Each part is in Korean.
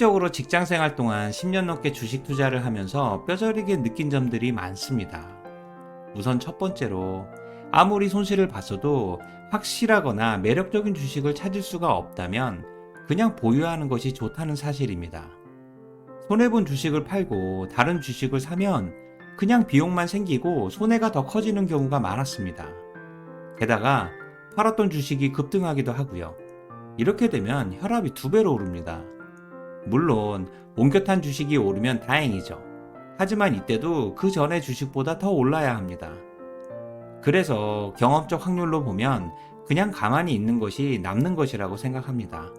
적으로 직장 생활 동안 10년 넘게 주식 투자를 하면서 뼈저리게 느낀 점들이 많습니다. 우선 첫 번째로 아무리 손실을 봤어도 확실하거나 매력적인 주식을 찾을 수가 없다면 그냥 보유하는 것이 좋다는 사실입니다. 손해본 주식을 팔고 다른 주식을 사면 그냥 비용만 생기고 손해가 더 커지는 경우가 많았습니다. 게다가 팔았던 주식이 급등하기도 하고요. 이렇게 되면 혈압이 2배로 오릅니다. 물론 옮겨 탄 주식이 오르면 다행이죠. 하지만 이때도 그 전에 주식보다 더 올라야 합니다. 그래서 경험적 확률로 보면 그냥 가만히 있는 것이 남는 것이라고 생각합니다.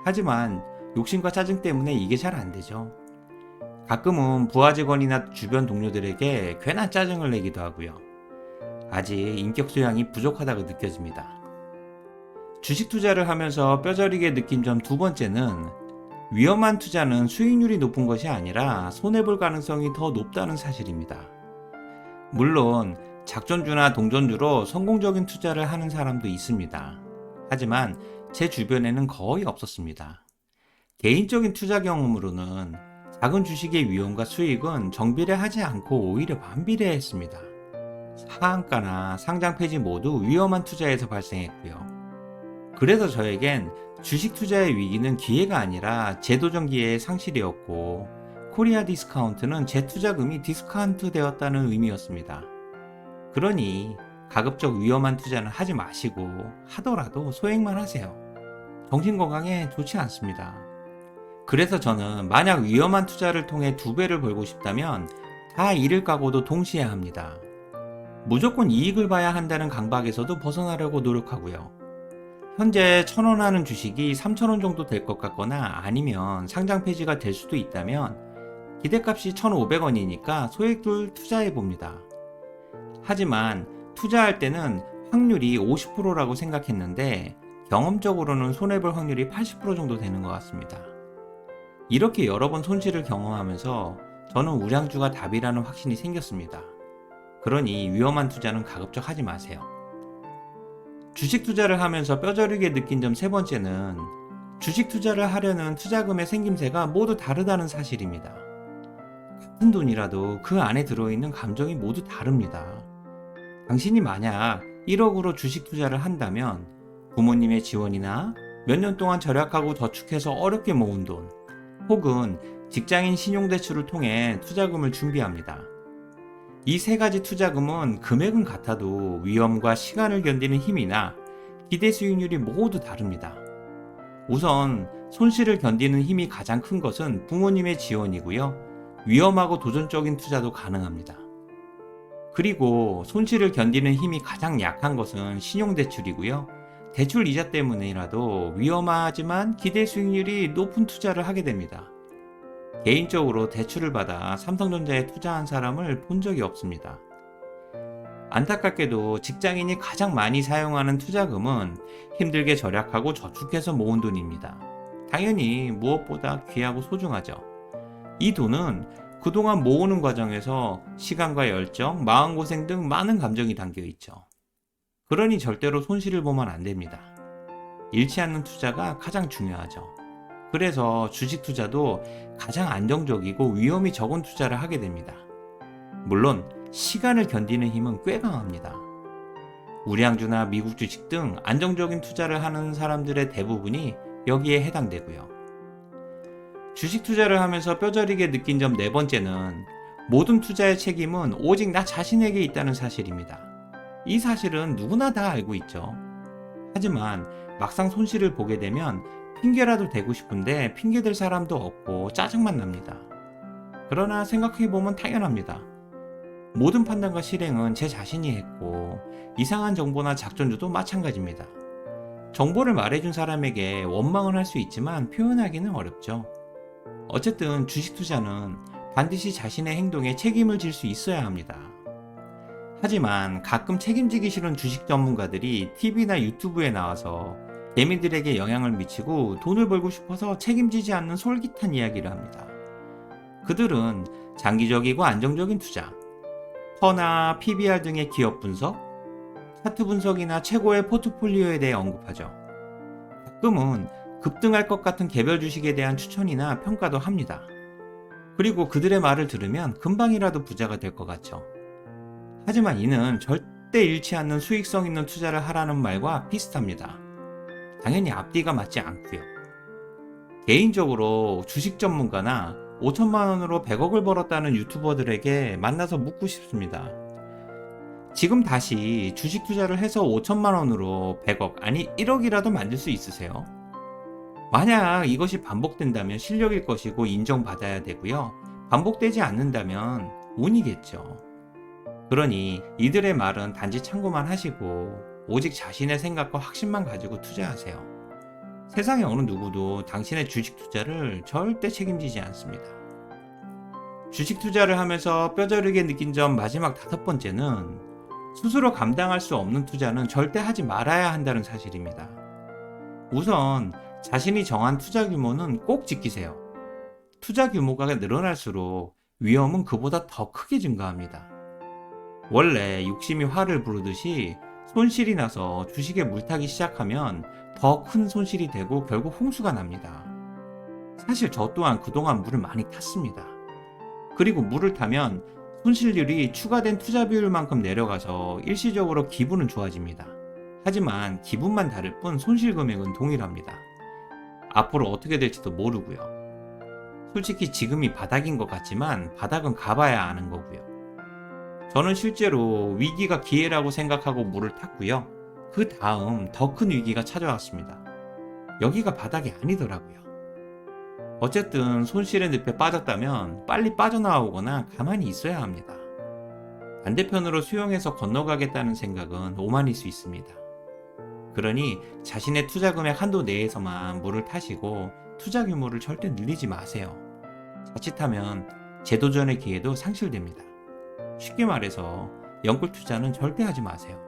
하지만 욕심과 짜증 때문에 이게 잘 안 되죠. 가끔은 부하 직원이나 주변 동료들에게 괜한 짜증을 내기도 하고요. 아직 인격 소양이 부족하다고 느껴집니다. 주식 투자를 하면서 뼈저리게 느낀 점 두 번째는 위험한 투자는 수익률이 높은 것이 아니라 손해볼 가능성이 더 높다는 사실입니다. 물론 작전주나 동전주로 성공적인 투자를 하는 사람도 있습니다. 하지만 제 주변에는 거의 없었습니다. 개인적인 투자 경험으로는 작은 주식의 위험과 수익은 정비례하지 않고 오히려 반비례했습니다. 하한가나 상장 폐지 모두 위험한 투자에서 발생했고요. 그래서 저에겐 주식 투자의 위기는 기회가 아니라 제도적 기회의 상실이었고, 코리아 디스카운트는 제 투자금이 디스카운트 되었다는 의미였습니다. 그러니 가급적 위험한 투자는 하지 마시고 하더라도 소액만 하세요. 정신건강에 좋지 않습니다. 그래서 저는 만약 위험한 투자를 통해 2배를 벌고 싶다면 다 잃을 각오도 동시에 합니다. 무조건 이익을 봐야 한다는 강박에서도 벗어나려고 노력하고요. 현재 1,000원 하는 주식이 3,000원 정도 될 것 같거나 아니면 상장 폐지가 될 수도 있다면 기대값이 1,500원이니까 소액을 투자해 봅니다. 하지만 투자할 때는 확률이 50%라고 생각했는데 경험적으로는 손해볼 확률이 80% 정도 되는 것 같습니다. 이렇게 여러 번 손실을 경험하면서 저는 우량주가 답이라는 확신이 생겼습니다. 그러니 위험한 투자는 가급적 하지 마세요. 주식 투자를 하면서 뼈저리게 느낀 점 세 번째는 주식 투자를 하려는 투자금의 생김새가 모두 다르다는 사실입니다. 같은 돈이라도 그 안에 들어있는 감정이 모두 다릅니다. 당신이 만약 1억으로 주식 투자를 한다면 부모님의 지원이나 몇 년 동안 절약하고 저축해서 어렵게 모은 돈, 혹은 직장인 신용대출을 통해 투자금을 준비합니다. 이 세 가지 투자금은 금액은 같아도 위험과 시간을 견디는 힘이나 기대 수익률이 모두 다릅니다. 우선 손실을 견디는 힘이 가장 큰 것은 부모님의 지원이고요. 위험하고 도전적인 투자도 가능합니다. 그리고 손실을 견디는 힘이 가장 약한 것은 신용대출이고요. 대출 이자 때문이라도 위험하지만 기대 수익률이 높은 투자를 하게 됩니다. 개인적으로 대출을 받아 삼성전자에 투자한 사람을 본 적이 없습니다. 안타깝게도 직장인이 가장 많이 사용하는 투자금은 힘들게 절약하고 저축해서 모은 돈입니다. 당연히 무엇보다 귀하고 소중하죠. 이 돈은 그동안 모으는 과정에서 시간과 열정, 마음고생 등 많은 감정이 담겨 있죠. 그러니 절대로 손실을 보면 안 됩니다. 잃지 않는 투자가 가장 중요하죠. 그래서 주식 투자도 가장 안정적이고 위험이 적은 투자를 하게 됩니다. 물론 시간을 견디는 힘은 꽤 강합니다. 우량주나 미국 주식 등 안정적인 투자를 하는 사람들의 대부분이 여기에 해당되고요. 주식 투자를 하면서 뼈저리게 느낀 점 네 번째는 모든 투자의 책임은 오직 나 자신에게 있다는 사실입니다. 이 사실은 누구나 다 알고 있죠. 하지만 막상 손실을 보게 되면 핑계라도 대고 싶은데 핑계댈 사람도 없고 짜증만 납니다. 그러나 생각해보면 당연합니다. 모든 판단과 실행은 제 자신이 했고 이상한 정보나 작전주도 마찬가지입니다. 정보를 말해준 사람에게 원망을 할 수 있지만 표현하기는 어렵죠. 어쨌든 주식 투자는 반드시 자신의 행동에 책임을 질 수 있어야 합니다. 하지만 가끔 책임지기 싫은 주식 전문가들이 TV나 유튜브에 나와서 개미들에게 영향을 미치고 돈을 벌고 싶어서 책임지지 않는 솔깃한 이야기를 합니다. 그들은 장기적이고 안정적인 투자, 퍼나 PBR 등의 기업 분석, 차트 분석이나 최고의 포트폴리오에 대해 언급하죠. 가끔은 급등할 것 같은 개별 주식에 대한 추천이나 평가도 합니다. 그리고 그들의 말을 들으면 금방이라도 부자가 될 것 같죠. 하지만 이는 절대 잃지 않는 수익성 있는 투자를 하라는 말과 비슷합니다. 당연히 앞뒤가 맞지 않고요. 개인적으로 주식 전문가나 5천만 원으로 100억을 벌었다는 유튜버들에게 만나서 묻고 싶습니다. 지금 다시 주식 투자를 해서 5천만 원으로 100억, 아니 1억이라도 만들 수 있으세요? 만약 이것이 반복된다면 실력일 것이고 인정받아야 되고요. 반복되지 않는다면 운이겠죠. 그러니 이들의 말은 단지 참고만 하시고 오직 자신의 생각과 확신만 가지고 투자하세요. 세상의 어느 누구도 당신의 주식 투자를 절대 책임지지 않습니다. 주식 투자를 하면서 뼈저리게 느낀 점 마지막 5번째는 스스로 감당할 수 없는 투자는 절대 하지 말아야 한다는 사실입니다. 우선 자신이 정한 투자 규모는 꼭 지키세요. 투자 규모가 늘어날수록 위험은 그보다 더 크게 증가합니다. 원래 욕심이 화를 부르듯이 손실이 나서 주식에 물타기 시작하면 더 큰 손실이 되고 결국 홍수가 납니다. 사실 저 또한 그동안 물을 많이 탔습니다. 그리고 물을 타면 손실률이 추가된 투자 비율만큼 내려가서 일시적으로 기분은 좋아집니다. 하지만 기분만 다를 뿐 손실 금액은 동일합니다. 앞으로 어떻게 될지도 모르고요. 솔직히 지금이 바닥인 것 같지만 바닥은 가봐야 아는 거고요. 저는 실제로 위기가 기회라고 생각하고 물을 탔고요. 그 다음 더 큰 위기가 찾아왔습니다. 여기가 바닥이 아니더라고요. 어쨌든 손실의 늪에 빠졌다면 빨리 빠져나오거나 가만히 있어야 합니다. 반대편으로 수용해서 건너가겠다는 생각은 오만일 수 있습니다. 그러니 자신의 투자 금액 한도 내에서만 물을 타시고 투자 규모를 절대 늘리지 마세요. 자칫하면 재도전의 기회도 상실됩니다. 쉽게 말해서 영끌 투자는 절대 하지 마세요.